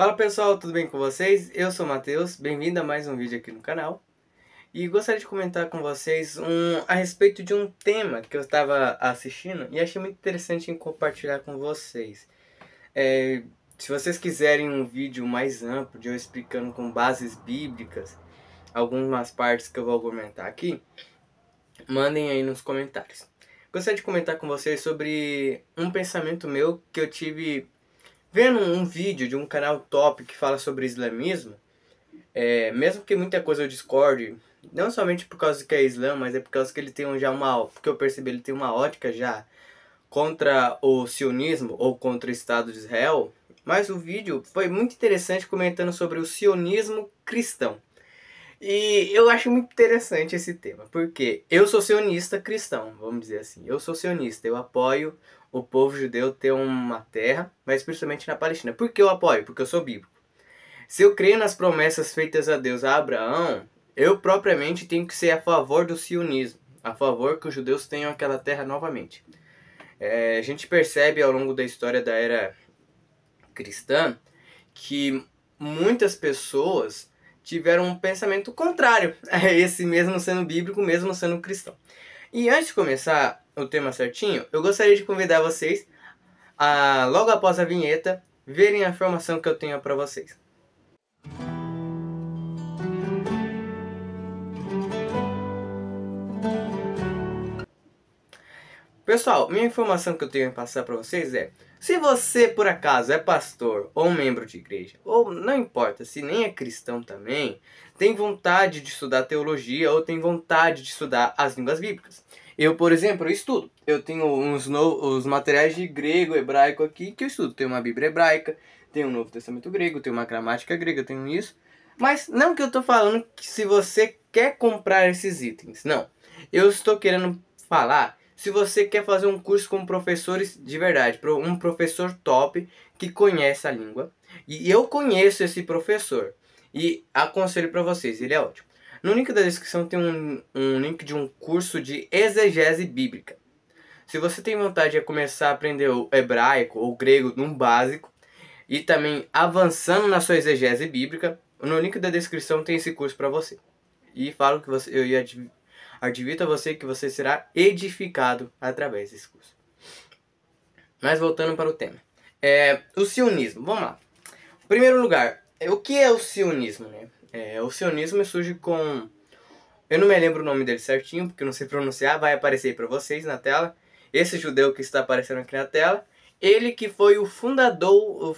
Fala pessoal, tudo bem com vocês? Eu sou o Matheus, bem-vindo a mais um vídeo aqui no canal. E gostaria de comentar com vocês a respeito de um tema que eu estava assistindo e achei muito interessante em compartilhar com vocês. Se vocês quiserem um vídeo mais amplo de eu explicando com bases bíblicas algumas partes que eu vou argumentar aqui, mandem aí nos comentários. Gostaria de comentar com vocês sobre um pensamento meu que eu tive vendo um vídeo de um canal top que fala sobre islamismo. Mesmo que muita coisa eu discorde, não somente por causa que é Islã, mas é por causa que ele tem porque eu percebi, ele tem uma ótica já contra o sionismo ou contra o Estado de Israel. Mas o vídeo foi muito interessante comentando sobre o sionismo cristão. E eu acho muito interessante esse tema, porque eu sou sionista cristão, vamos dizer assim. Eu sou sionista, eu apoio o povo judeu ter uma terra, mas principalmente na Palestina. Por que eu apoio? Porque eu sou bíblico. Se eu creio nas promessas feitas a Deus a Abraão, eu propriamente tenho que ser a favor do sionismo, a favor que os judeus tenham aquela terra novamente. A gente percebe ao longo da história da era cristã que muitas pessoas tiveram um pensamento contrário a esse, mesmo sendo bíblico, mesmo sendo cristão. E antes de começar o tema certinho, eu gostaria de convidar vocês a, logo após a vinheta, verem a informação que eu tenho para vocês. Pessoal, minha informação que eu tenho a passar para vocês é: se você por acaso é pastor ou membro de igreja, ou não importa, se nem é cristão também, tem vontade de estudar teologia ou tem vontade de estudar as línguas bíblicas. Eu, por exemplo, eu estudo. Eu tenho os materiais de grego, hebraico aqui que eu estudo. Tenho uma Bíblia hebraica, tenho um Novo Testamento grego, tenho uma gramática grega, tenho isso. Mas não que eu estou falando que se você quer comprar esses itens, não. Eu estou querendo falar se você quer fazer um curso com professores de verdade, um professor top que conhece a língua. E eu conheço esse professor e aconselho para vocês, ele é ótimo. No link da descrição tem um link de um curso de exegese bíblica. Se você tem vontade de começar a aprender o hebraico ou grego num básico e também avançando na sua exegese bíblica, no link da descrição tem esse curso para você. E falo que eu ia advirto a você que você será edificado através desse curso. Mas voltando para o tema. O sionismo. Vamos lá. Em primeiro lugar, o que é o sionismo? Né? O sionismo surge com... Eu não me lembro o nome dele certinho, porque eu não sei pronunciar. Vai aparecer aí para vocês na tela. Esse judeu que está aparecendo aqui na tela. Ele que foi o fundador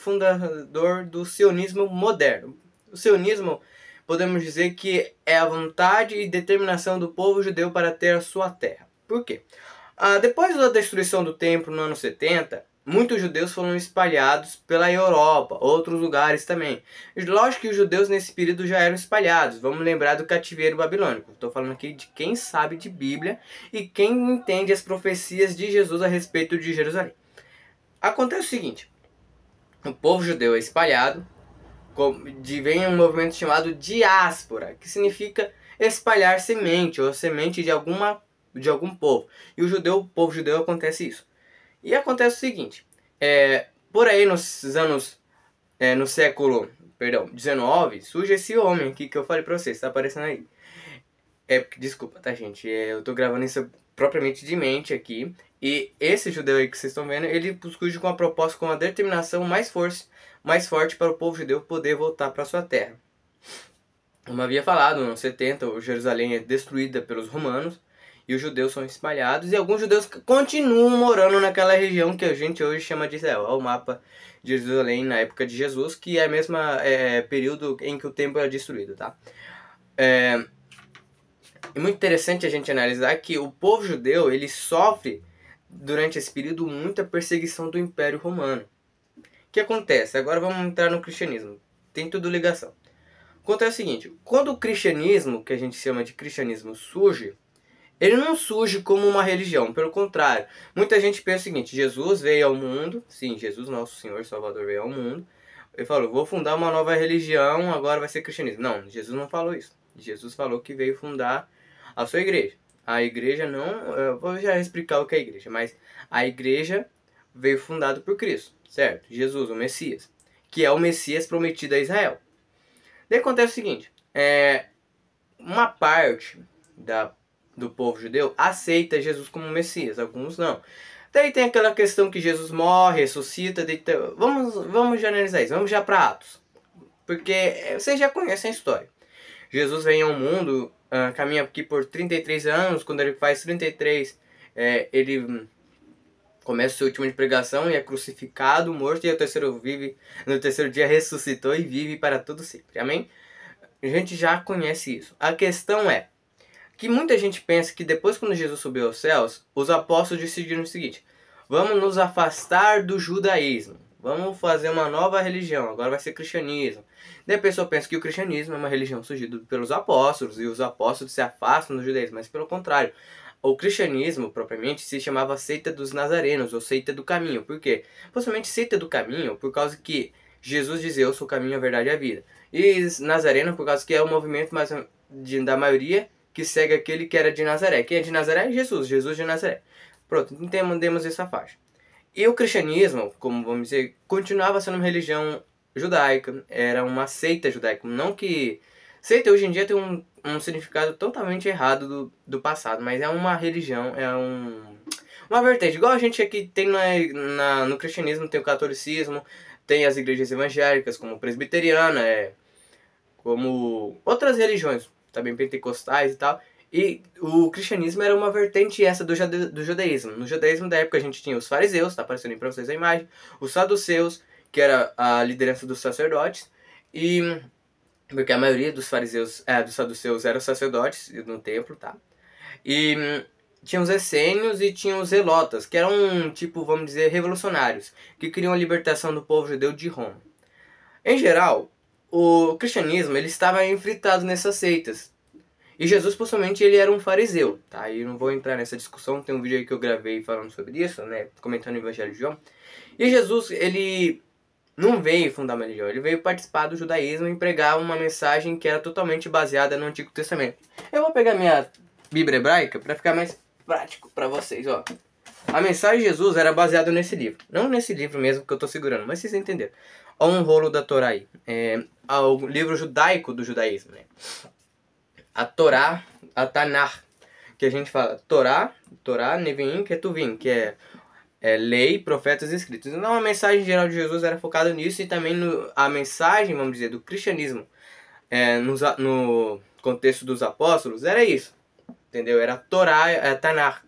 do sionismo moderno. O sionismo, podemos dizer que é a vontade e determinação do povo judeu para ter a sua terra. Por quê? Depois da destruição do templo no ano 70, muitos judeus foram espalhados pela Europa, outros lugares também. Lógico que os judeus nesse período já eram espalhados. Vamos lembrar do cativeiro babilônico. Estou falando aqui de quem sabe de Bíblia e quem entende as profecias de Jesus a respeito de Jerusalém. Acontece o seguinte: o povo judeu é espalhado, vem um movimento chamado diáspora, que significa espalhar semente, ou semente de algum povo. E o povo judeu acontece isso. E acontece o seguinte, por aí no século XIX, surge esse homem aqui que eu falei pra vocês, tá aparecendo aí. Desculpa, tá gente, eu tô gravando isso propriamente de mente aqui. E esse judeu aí que vocês estão vendo, ele surge com uma proposta, com uma determinação mais forte para o povo judeu poder voltar para sua terra. Como havia falado, no 70, Jerusalém é destruída pelos romanos e os judeus são espalhados, e alguns judeus continuam morando naquela região que a gente hoje chama de Israel. Olha o mapa de Jerusalém na época de Jesus, que é o mesmo período em que o templo é destruído, tá? É muito interessante a gente analisar que o povo judeu, ele sofre durante esse período muita perseguição do Império Romano. O que acontece? Agora vamos entrar no cristianismo. Tem tudo ligação. Acontece o seguinte: quando o cristianismo, que a gente chama de cristianismo, surge, ele não surge como uma religião. Pelo contrário, muita gente pensa o seguinte: Jesus veio ao mundo. Sim, Jesus, nosso Senhor e Salvador, veio ao mundo. Ele falou: vou fundar uma nova religião, agora vai ser cristianismo. Não, Jesus não falou isso. Jesus falou que veio fundar a sua igreja. A igreja não... Eu vou já explicar o que é a igreja, mas a igreja veio fundada por Cristo, certo? Jesus, o Messias, que é o Messias prometido a Israel. Daí acontece o seguinte, uma parte do povo judeu aceita Jesus como Messias, alguns não. Daí tem aquela questão que Jesus morre, ressuscita, vamos já analisar isso, vamos já para Atos. Porque vocês já conhecem a história. Jesus vem ao mundo, caminha aqui por 33 anos, quando ele faz 33, ele começa o seu último de pregação e é crucificado, morto, e no terceiro dia ressuscitou e vive para todo sempre. Amém? A gente já conhece isso. A questão é que muita gente pensa que depois, quando Jesus subiu aos céus, os apóstolos decidiram o seguinte: vamos nos afastar do judaísmo, vamos fazer uma nova religião, agora vai ser cristianismo. Daí a pessoa pensa que o cristianismo é uma religião surgida pelos apóstolos e os apóstolos se afastam do judaísmo, mas pelo contrário. O cristianismo, propriamente, se chamava seita dos nazarenos, ou seita do caminho. Por quê? Possivelmente seita do caminho, por causa que Jesus dizia: eu sou o caminho, a verdade e a vida. E nazareno, por causa que é o movimento da maioria que segue aquele que era de Nazaré. Quem é de Nazaré é Jesus, Jesus de Nazaré. Pronto, entendemos essa faixa. E o cristianismo, como vamos dizer, continuava sendo uma religião judaica, era uma seita judaica. Não que... Seita hoje em dia tem um significado totalmente errado do passado, mas é uma religião, uma vertente. Igual a gente aqui tem no cristianismo, tem o catolicismo, tem as igrejas evangélicas, como presbiteriana, como outras religiões, também pentecostais e tal. E o cristianismo era uma vertente essa do judaísmo. No judaísmo da época a gente tinha os fariseus, tá aparecendo aí pra vocês a imagem, os saduceus, que era a liderança dos sacerdotes, e porque a maioria dos dos saduceus eram sacerdotes no templo, tá? E tinha os essênios e tinha os zelotas, que eram, tipo, vamos dizer, revolucionários, que queriam a libertação do povo judeu de Roma. Em geral, o cristianismo ele estava infiltrado nessas seitas. E Jesus, possivelmente, ele era um fariseu, tá? E não vou entrar nessa discussão, tem um vídeo aí que eu gravei falando sobre isso, né? Comentando o Evangelho de João. E Jesus, ele não veio fundar uma religião, ele veio participar do judaísmo e pregar uma mensagem que era totalmente baseada no Antigo Testamento. Eu vou pegar minha Bíblia hebraica para ficar mais prático para vocês, ó. A mensagem de Jesus era baseada nesse livro. Não nesse livro mesmo que eu tô segurando, mas vocês entenderam. Olha um rolo da Torá aí. O livro judaico do judaísmo, né? A Torá, a Tanakh, que a gente fala Torá, Neviim, Ketuvim, que é lei, profetas e escritos. Então a mensagem geral de Jesus era focada nisso e também a mensagem, vamos dizer, do cristianismo no contexto dos apóstolos era isso, entendeu? Era a Torá, a Tanakh,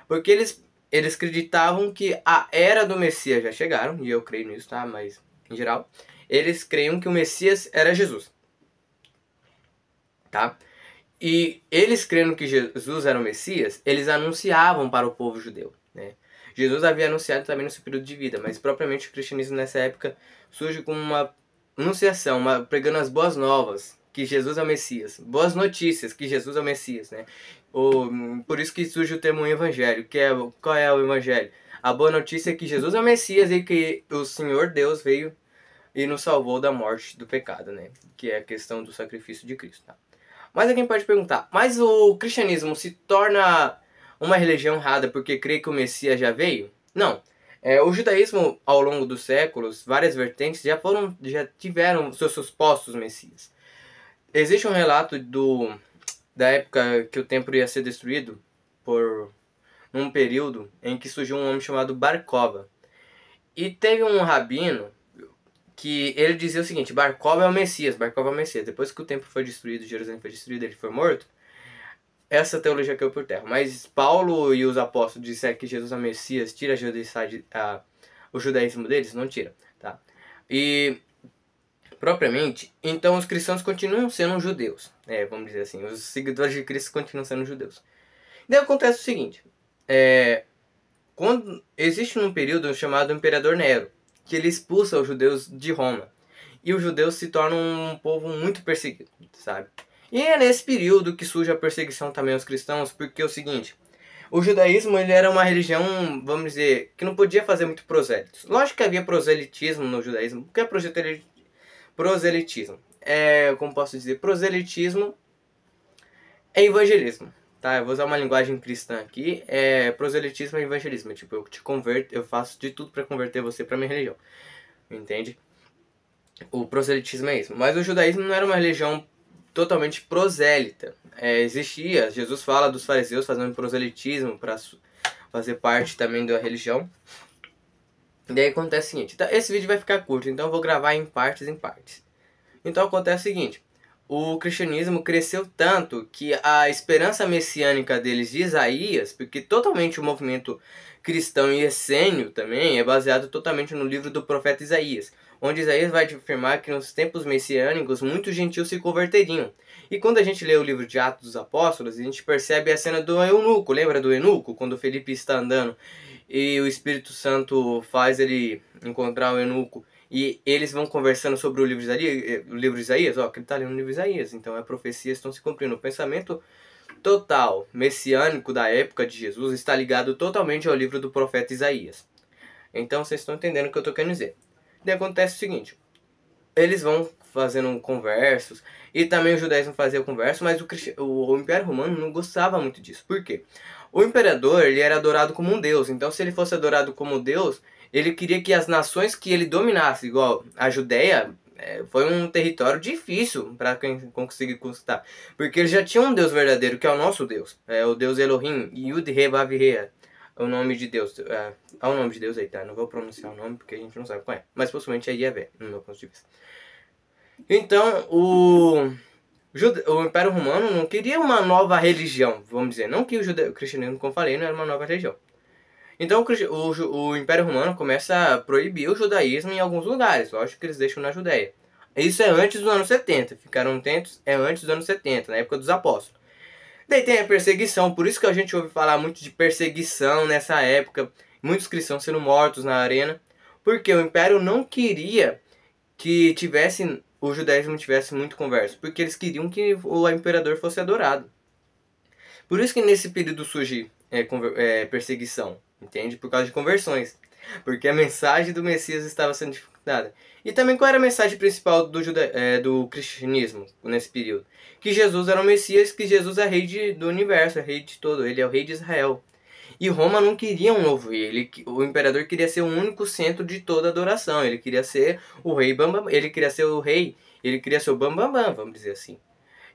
porque eles acreditavam que a era do Messias já chegaram, e eu creio nisso, tá? Mas, em geral, eles creiam que o Messias era Jesus, tá? E eles crendo que Jesus era o Messias, eles anunciavam para o povo judeu, né? Jesus havia anunciado também no seu período de vida, mas propriamente o cristianismo nessa época surge como uma anunciação, pregando as boas novas, que Jesus é o Messias. Boas notícias, que Jesus é o Messias, né? Por isso que surge o termo evangelho, qual é o evangelho? A boa notícia é que Jesus é o Messias e que o Senhor Deus veio e nos salvou da morte do pecado, né? Que é a questão do sacrifício de Cristo, tá? Mas alguém pode perguntar, mas o cristianismo se torna uma religião errada porque crê que o Messias já veio? Não. O judaísmo, ao longo dos séculos, várias vertentes já tiveram seus supostos Messias. Existe um relato da época que o templo ia ser destruído por um período em que surgiu um homem chamado Bar Kokhba. E teve um rabino que ele dizia o seguinte: Bar Kokhba é o Messias, Bar Kokhba é o Messias. Depois que o templo foi destruído, Jerusalém foi destruído, ele foi morto, essa teologia caiu por terra. Mas Paulo e os apóstolos disseram que Jesus é o Messias, tira o judaísmo deles? Não tira, tá? E, propriamente, então os cristãos continuam sendo judeus, vamos dizer assim, os seguidores de Cristo continuam sendo judeus. Daí acontece o seguinte, quando existe um período chamado Imperador Nero, que ele expulsa os judeus de Roma, e os judeus se tornam um povo muito perseguido, sabe? E é nesse período que surge a perseguição também aos cristãos, porque é o seguinte, o judaísmo ele era uma religião, vamos dizer, que não podia fazer muito prosélitos. Lógico que havia proselitismo no judaísmo. O que é proselitismo? Como posso dizer, proselitismo é evangelismo, tá? Eu vou usar uma linguagem cristã aqui. Proselitismo é evangelismo, tipo, eu te converto, eu faço de tudo para converter você para minha religião, entende? O proselitismo é isso. Mas o judaísmo não era uma religião totalmente prosélita. Existia, Jesus fala dos fariseus fazendo proselitismo para fazer parte também da religião. E daí acontece o seguinte, então, esse vídeo vai ficar curto, então eu vou gravar em partes. Então acontece o seguinte, o cristianismo cresceu tanto que a esperança messiânica deles de Isaías, porque totalmente o movimento cristão e essênio também é baseado totalmente no livro do profeta Isaías, onde Isaías vai afirmar que nos tempos messiânicos muitos gentios se converteriam. E quando a gente lê o livro de Atos dos Apóstolos, a gente percebe a cena do eunuco, lembra do eunuco? Quando Felipe está andando e o Espírito Santo faz ele encontrar o eunuco e eles vão conversando sobre o livro de Isaías, ó, que ele está lendo o livro de Isaías, então as profecias estão se cumprindo. O pensamento total messiânico da época de Jesus está ligado totalmente ao livro do profeta Isaías. Então vocês estão entendendo o que eu estou querendo dizer. Daí acontece o seguinte, eles vão fazendo conversos, e também o judaísmo fazia converso, mas o Império Romano não gostava muito disso. Por quê? O imperador, ele era adorado como um deus, então se ele fosse adorado como Deus, ele queria que as nações que ele dominasse, igual a Judéia, foi um território difícil para quem conseguir conquistar, porque ele já tinha um Deus verdadeiro, que é o nosso Deus, o Deus Elohim, Yud-He-Vav-He, o nome de Deus, é o nome de Deus aí, tá? Não vou pronunciar o nome porque a gente não sabe qual é, mas possivelmente é Yahvé, no meu ponto de vista. Então, o Império Romano não queria uma nova religião, vamos dizer, não que o cristianismo, como eu falei, não era uma nova religião. Então o Império Romano começa a proibir o judaísmo em alguns lugares. Lógico que eles deixam na Judéia. Isso é antes dos anos 70. Ficaram atentos, é antes dos anos 70, na época dos apóstolos. Daí tem a perseguição. Por isso que a gente ouve falar muito de perseguição nessa época. Muitos cristãos sendo mortos na arena. Porque o Império não queria que o judaísmo tivesse muito converso. Porque eles queriam que o imperador fosse adorado. Por isso que nesse período surge perseguição. Entende? Por causa de conversões. Porque a mensagem do Messias estava sendo dificultada. E também qual era a mensagem principal do cristianismo nesse período? Que Jesus era o Messias, que Jesus é rei do universo, é rei de todo, ele é o rei de Israel. E Roma não queria um novo rei, o imperador queria ser o único centro de toda adoração, ele queria ser o rei Bambam, ele queria ser o rei, ele queria ser o Bambambam, vamos dizer assim.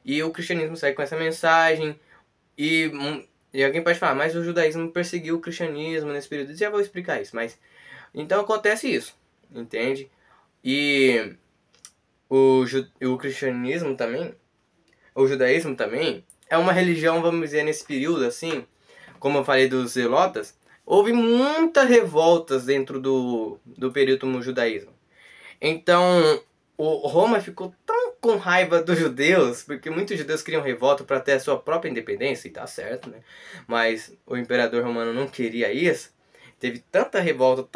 E o cristianismo sai com essa mensagem, e alguém pode falar, mas o judaísmo perseguiu o cristianismo nesse período. Eu já vou explicar isso, mas... Então acontece isso, entende? E o cristianismo também, o judaísmo também, é uma religião, vamos dizer, nesse período, assim, como eu falei dos zelotas, houve muitas revoltas dentro do período do judaísmo. Então, Roma ficou tão com raiva dos judeus, porque muitos judeus queriam revolta para ter a sua própria independência, e tá certo, né? Mas o imperador romano não queria isso. Teve tanta revolta,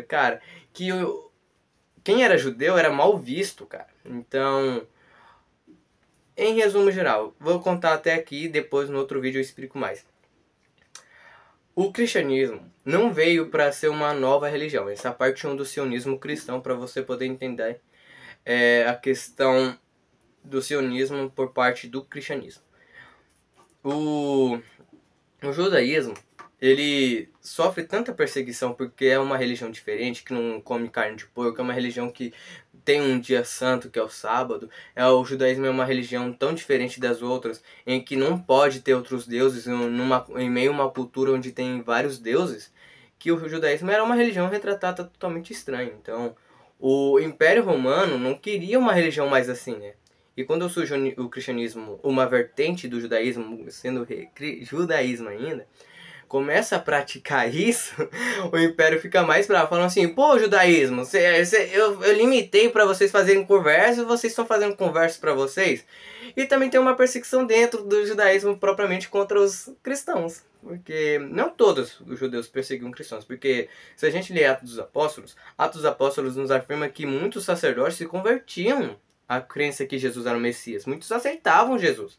cara, que quem era judeu era mal visto, cara. Então, em resumo geral, vou contar até aqui, depois no outro vídeo eu explico mais. O cristianismo não veio para ser uma nova religião. Essa é a parte 1 do sionismo cristão, para você poder entender a questão do sionismo por parte do cristianismo. O judaísmo, ele sofre tanta perseguição porque é uma religião diferente, que não come carne de porco, é uma religião que tem um dia santo, que é o sábado. O judaísmo é uma religião tão diferente das outras, em que não pode ter outros deuses em meio a uma cultura onde tem vários deuses, que o judaísmo era uma religião retratada totalmente estranha. Então, o Império Romano não queria uma religião mais assim, né? E quando surge o cristianismo, uma vertente do judaísmo, sendo judaísmo ainda, começa a praticar isso, o Império fica mais bravo, falando assim, pô, judaísmo, eu limitei para vocês fazerem conversa, vocês estão fazendo conversa para vocês. E também tem uma perseguição dentro do judaísmo propriamente contra os cristãos, porque não todos os judeus perseguiam cristãos, porque se a gente ler Atos dos Apóstolos nos afirma que muitos sacerdotes se convertiam à crença que Jesus era o Messias, muitos aceitavam Jesus.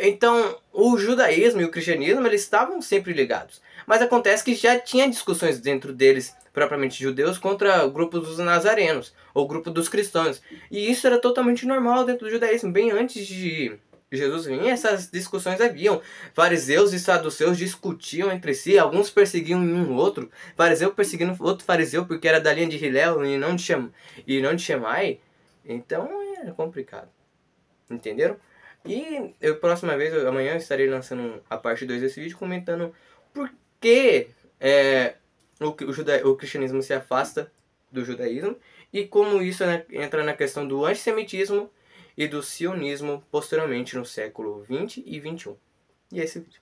Então, o judaísmo e o cristianismo, eles estavam sempre ligados. Mas acontece que já tinha discussões dentro deles, propriamente judeus, contra o grupo dos nazarenos, ou grupo dos cristãos. E isso era totalmente normal dentro do judaísmo, bem antes de Jesus vinha, essas discussões haviam. Fariseus e saduceus discutiam entre si, alguns perseguiam um outro. Fariseu perseguindo outro fariseu porque era da linha de Hilel e não de Shammai. Então é complicado. Entenderam? E eu, próxima vez, amanhã eu estarei lançando a parte 2 desse vídeo comentando por que o cristianismo se afasta do judaísmo e como isso, né, entra na questão do antissemitismo e do sionismo posteriormente no século 20 e 21. E esse vídeo.